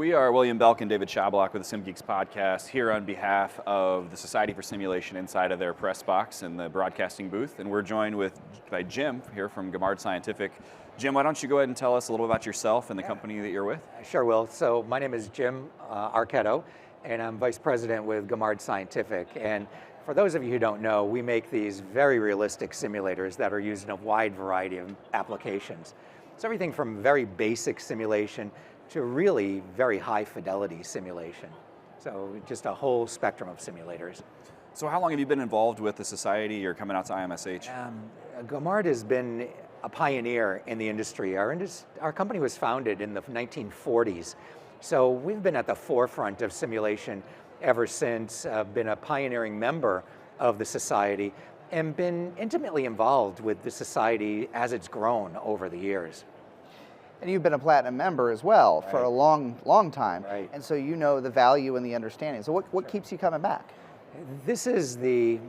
We are William Belk and David Shablak with the SimGeeks podcast here on behalf of the Society for Simulation inside of their press box in the broadcasting booth. And we're joined by Jim here from Gaumard Scientific. Jim, why don't you go ahead and tell us a little about yourself and the company that you're with? Sure, Will. So my name is Jim Archetto, and I'm Vice President with Gaumard Scientific. And for those of you who don't know, we make these very realistic simulators that are used in a wide variety of applications. So everything from very basic simulation to really very high fidelity simulation. So just a whole spectrum of simulators. So how long have you been involved with the society or coming out to IMSH? Gaumard has been a pioneer in the industry. Our company was founded in the 1940s. So we've been at the forefront of simulation ever since, been a pioneering member of the society and been intimately involved with the society as it's grown over the years. And you've been a platinum member as well for a long time. Right. And so you know the value and the understanding. So what keeps you coming back? This is the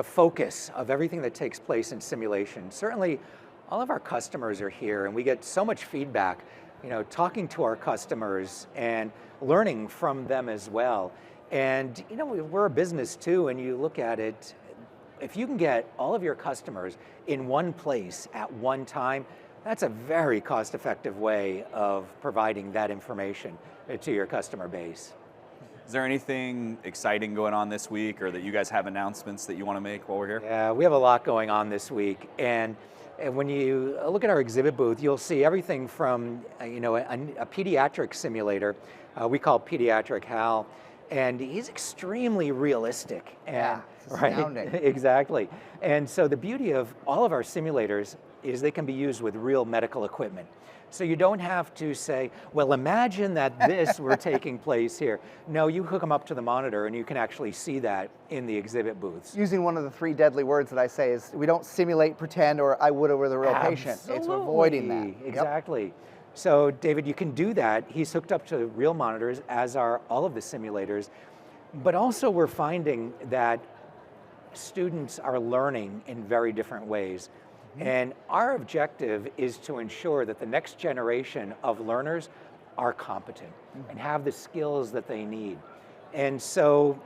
focus of everything that takes place in simulation. Certainly, all of our customers are here and we get so much feedback, talking to our customers and learning from them as well. And we're a business too, and you look at it, if you can get all of your customers in one place at one time, that's a very cost-effective way of providing that information to your customer base. Is there anything exciting going on this week, or that you guys have announcements that you want to make while we're here? Yeah, we have a lot going on this week. And when you look at our exhibit booth, you'll see everything from a pediatric simulator, we call Pediatric Hal, and he's extremely realistic. Yeah, it's astounding. Right, exactly. And so the beauty of all of our simulators is they can be used with real medical equipment. So you don't have to say, well, imagine that this were taking place here. No, you hook them up to the monitor and you can actually see that in the exhibit booths. Using one of the 3 deadly words that I say is, we don't simulate, pretend, or I would over the real patient. It's avoiding that. Exactly. Yep. So David, you can do that. He's hooked up to real monitors, as are all of the simulators. But also we're finding that students are learning in very different ways. And our objective is to ensure that the next generation of learners are competent and have the skills that they need. And so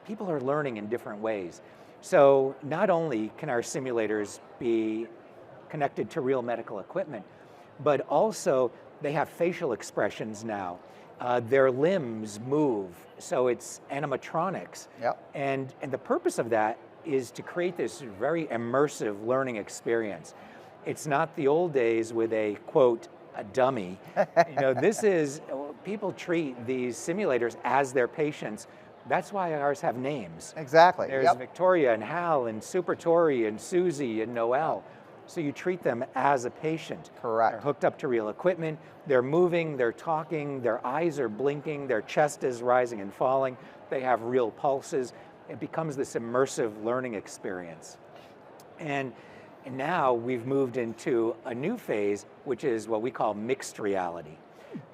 people are learning in different ways. So not only can our simulators be connected to real medical equipment, but also they have facial expressions now. Their limbs move, so it's animatronics. Yep. And the purpose of that is to create this very immersive learning experience. It's not the old days with a, quote, a dummy. This is, people treat these simulators as their patients. That's why ours have names. Exactly. There's Victoria and Hal and Super Tori and Susie and Noelle. So you treat them as a patient. Correct. They're hooked up to real equipment, they're moving, they're talking, their eyes are blinking, their chest is rising and falling, they have real pulses. It becomes this immersive learning experience. And now we've moved into a new phase, which is what we call mixed reality.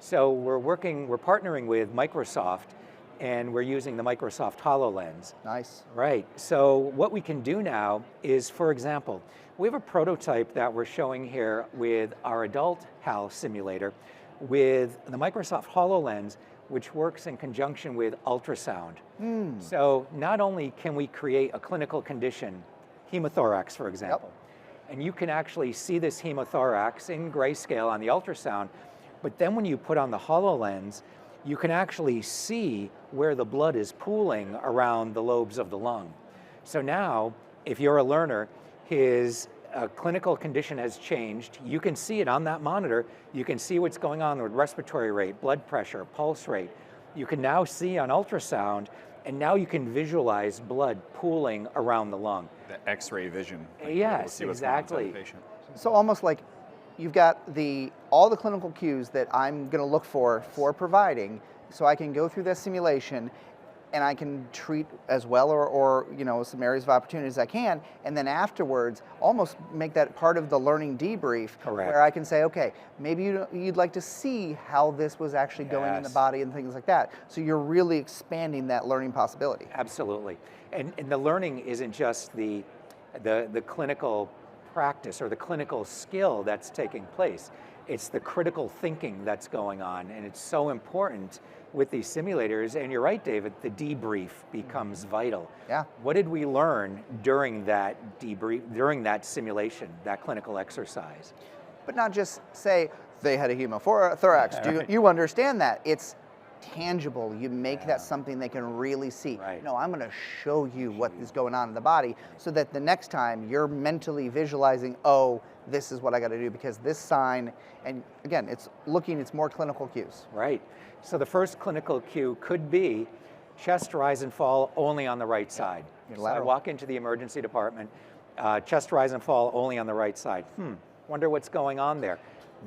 So we're partnering with Microsoft, and we're using the Microsoft HoloLens. Nice. Right, so what we can do now is, for example, we have a prototype that we're showing here with our adult HAL simulator with the Microsoft HoloLens, which works in conjunction with ultrasound. So not only can we create a clinical condition, hemothorax, for example, and you can actually see this hemothorax in grayscale on the ultrasound, but then when you put on the HoloLens, you can actually see where the blood is pooling around the lobes of the lung. So now, if you're a learner, his clinical condition has changed. You can see it on that monitor. You can see what's going on with respiratory rate, blood pressure, pulse rate. You can now see on ultrasound, and now you can visualize blood pooling around the lung. The X-ray vision. Yes, exactly. So almost like you've got all the clinical cues that I'm going to look for providing, so I can go through this simulation and I can treat as well or some areas of opportunity as I can, and then afterwards almost make that part of the learning debrief. Correct. Where I can say, okay, maybe you'd like to see how this was actually going in the body and things like that. So you're really expanding that learning possibility. Absolutely. And the learning isn't just the clinical practice or the clinical skill that's taking place. It's the critical thinking that's going on, and it's so important with these simulators. And you're right, David, the debrief becomes vital. Yeah. What did we learn during that debrief, during that simulation, that clinical exercise? But not just say, they had a hemothorax. Do you understand that? It's tangible. You make that something they can really see. Right. No, I'm going to show you what is going on in the body so that the next time you're mentally visualizing, oh, this is what I got to do because this sign, and again, it's more clinical cues. Right. So the first clinical cue could be chest rise and fall only on the right side. So I walk into the emergency department, chest rise and fall only on the right side. Wonder what's going on there.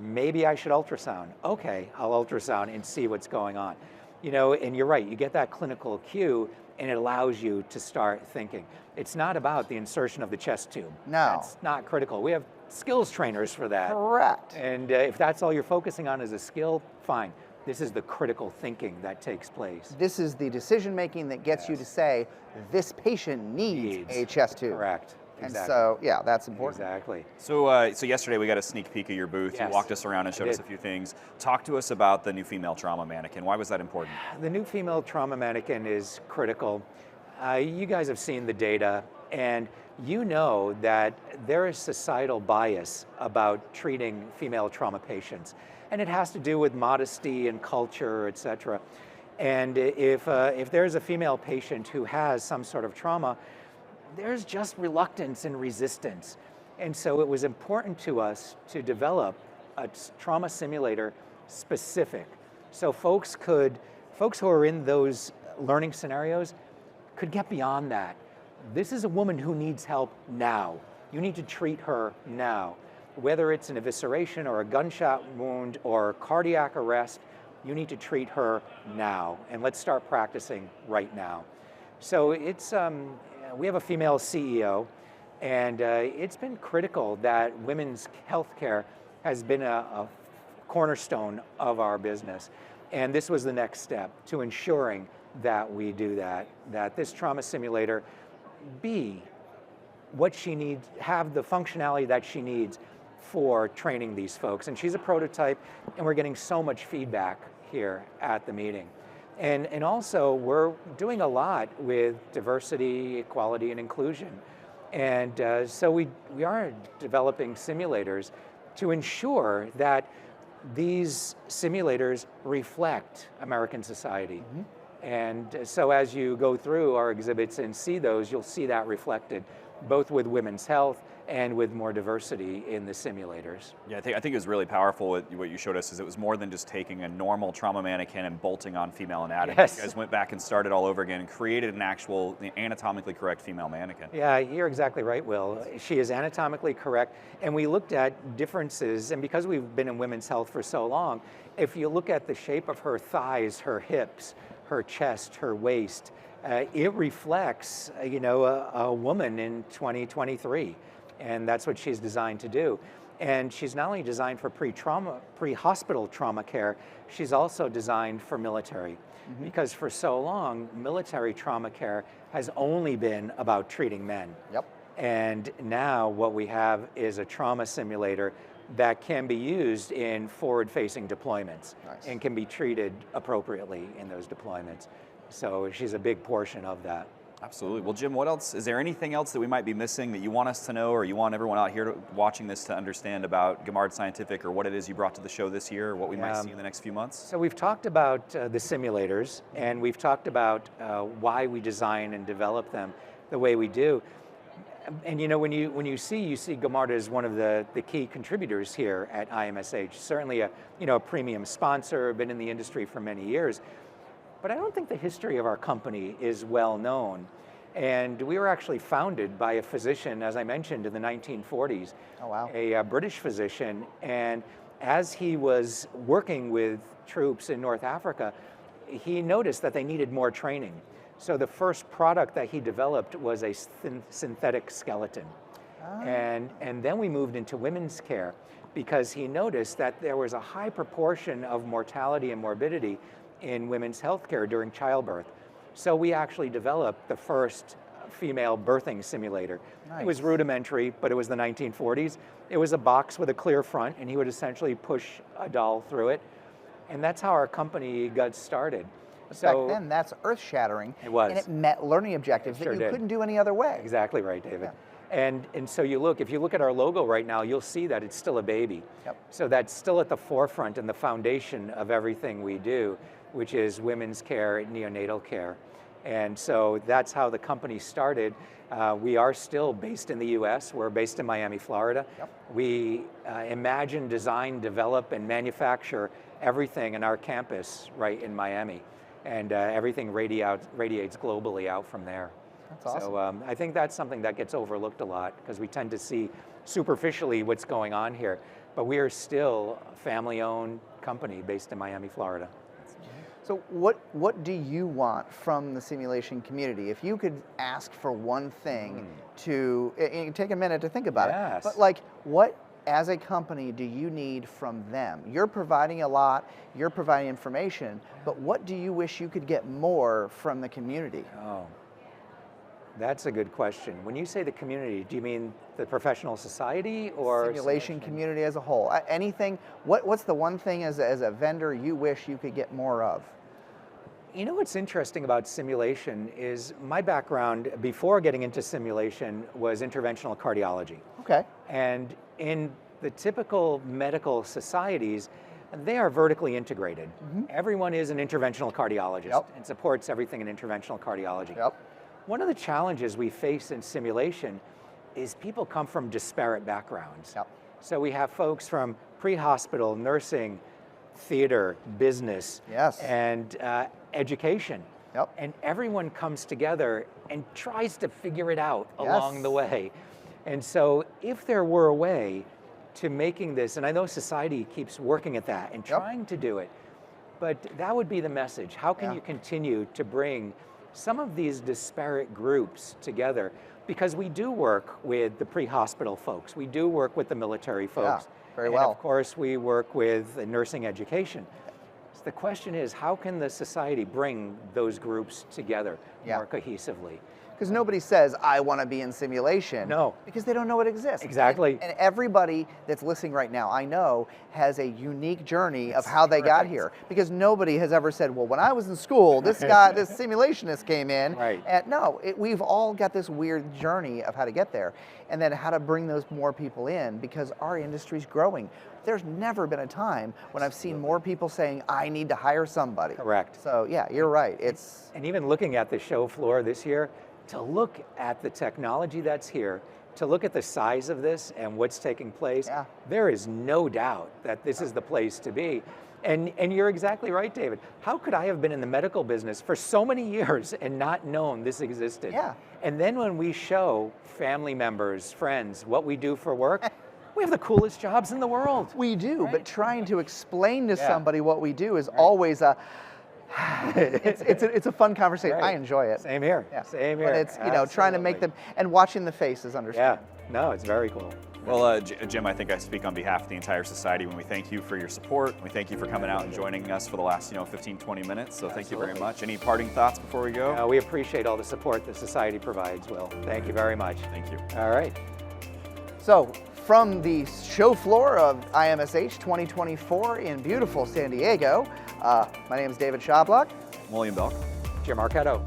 Maybe I should ultrasound. Okay, I'll ultrasound and see what's going on. You know, and you're right, you get that clinical cue and it allows you to start thinking. It's not about the insertion of the chest tube. No. That's not critical. We have skills trainers for that. Correct. And if that's all you're focusing on is a skill, fine. This is the critical thinking that takes place. This is the decision making that gets you to say, this patient needs a chest tube. Correct. And Exactly. so, yeah, that's important. Exactly. So, so yesterday we got a sneak peek of your booth. Yes, you walked us around and showed us a few things. Talk to us about the new female trauma mannequin. Why was that important? The new female trauma mannequin is critical. You guys have seen the data, and you know that there is societal bias about treating female trauma patients, and it has to do with modesty and culture, et cetera. And if there's a female patient who has some sort of trauma, there's just reluctance and resistance. And so it was important to us to develop a trauma simulator specific. So folks who are in those learning scenarios could get beyond that. This is a woman who needs help now. You need to treat her now. Whether it's an evisceration or a gunshot wound or cardiac arrest, you need to treat her now. And let's start practicing right now. So it's, we have a female CEO, and it's been critical that women's healthcare has been a cornerstone of our business. And this was the next step to ensuring that we do that this trauma simulator be what she needs, have the functionality that she needs for training these folks. And she's a prototype, and we're getting so much feedback here at the meeting. And also, we're doing a lot with diversity, equality, and inclusion. And so we are developing simulators to ensure that these simulators reflect American society. And so as you go through our exhibits and see those, you'll see that reflected, both with women's health and with more diversity in the simulators. Yeah, I think it was really powerful what you showed us is it was more than just taking a normal trauma mannequin and bolting on female anatomy. Yes. You guys went back and started all over again and created an actual anatomically correct female mannequin. Yeah, you're exactly right, Will. She is anatomically correct, and we looked at differences, and because we've been in women's health for so long, if you look at the shape of her thighs, her hips, her chest, her waist, it reflects, a woman in 2023. And that's what she's designed to do. And she's not only designed for pre-hospital trauma care, she's also designed for military. Because for so long, military trauma care has only been about treating men. Yep. And now what we have is a trauma simulator that can be used in forward-facing deployments. Nice. And can be treated appropriately in those deployments. So she's a big portion of that. Absolutely. Well, Jim, what else? Is there anything else that we might be missing that you want us to know, or you want everyone out here watching this to understand about Gaumard Scientific, or what it is you brought to the show this year, or what we might see in the next few months? So we've talked about the simulators, and we've talked about why we design and develop them the way we do. And when you see Gaumard as one of the key contributors here at IMSH. Certainly a premium sponsor, been in the industry for many years. But I don't think the history of our company is well known. And we were actually founded by a physician, as I mentioned, in the 1940s. Oh, wow. A British physician. And as he was working with troops in North Africa, he noticed that they needed more training. So the first product that he developed was a synthetic skeleton. And then we moved into women's care because he noticed that there was a high proportion of mortality and morbidity in women's healthcare during childbirth. So we actually developed the first female birthing simulator. Nice. It was rudimentary, but it was the 1940s. It was a box with a clear front, and he would essentially push a doll through it. And that's how our company got started. Back then, that's earth-shattering. It was. And it met learning objectives that you couldn't do any other way. Exactly right, David. Yeah. And so if you look at our logo right now, you'll see that it's still a baby. Yep. So that's still at the forefront and the foundation of everything we do, which is women's care, neonatal care. And so that's how the company started. We are still based in the US. We're based in Miami, Florida. Yep. We imagine, design, develop, and manufacture everything in our campus right in Miami. And everything radiates globally out from there. That's awesome. So I think that's something that gets overlooked a lot because we tend to see superficially what's going on here. But we are still a family-owned company based in Miami, Florida. So what do you want from the simulation community? If you could ask for one thing to, and take a minute to think about it, but like what as a company do you need from them? You're providing a lot, you're providing information, but what do you wish you could get more from the community? Oh, that's a good question. When you say the community, do you mean the professional society or simulation community as a whole? Anything, what's the one thing as a vendor you wish you could get more of? You know what's interesting about simulation is my background before getting into simulation was interventional cardiology. Okay. And in the typical medical societies, they are vertically integrated. Everyone is an interventional cardiologist and supports everything in interventional cardiology. One of the challenges we face in simulation is people come from disparate backgrounds. So we have folks from pre-hospital, nursing, theater, business, and education. And everyone comes together and tries to figure it out along the way. And so if there were a way to making this, and I know society keeps working at that and trying to do it, but that would be the message. How can you continue to bring some of these disparate groups together? Because we do work with the pre-hospital folks. We do work with the military folks. Very well. And of course, we work with nursing education. So the question is, how can the society bring those groups together more cohesively? Because nobody says, I want to be in simulation. No. Because they don't know it exists. Exactly. And everybody that's listening right now, I know, has a unique journey of how they got here. Because nobody has ever said, well, when I was in school, this guy, this simulationist came in. And no, we've all got this weird journey of how to get there. And then how to bring those more people in, because our industry's growing. There's never been a time when I've seen more people saying, I need to hire somebody. Correct. So yeah, you're right. And even looking at the show floor this year, to look at the technology that's here, to look at the size of this and what's taking place, there is no doubt that this is the place to be. And you're exactly right, David. How could I have been in the medical business for so many years and not known this existed? And then when we show family members, friends, what we do for work, we have the coolest jobs in the world. We do, but trying to explain to somebody what we do is always a, it's a fun conversation. I enjoy it. Same here. Same here. But it's, you know, trying to make them, and watching the faces understand. No, it's very cool. Well, Jim, I think I speak on behalf of the entire society when we thank you for your support. We thank you for coming out and joining us for the last 15, 20 minutes. So thank you very much. Any parting thoughts before we go? We appreciate all the support the society provides, Will. Thank you very much. Thank you. All right. So from the show floor of IMSH 2024 in beautiful San Diego, my name is David Shablak. William Belk. Jim Archetto.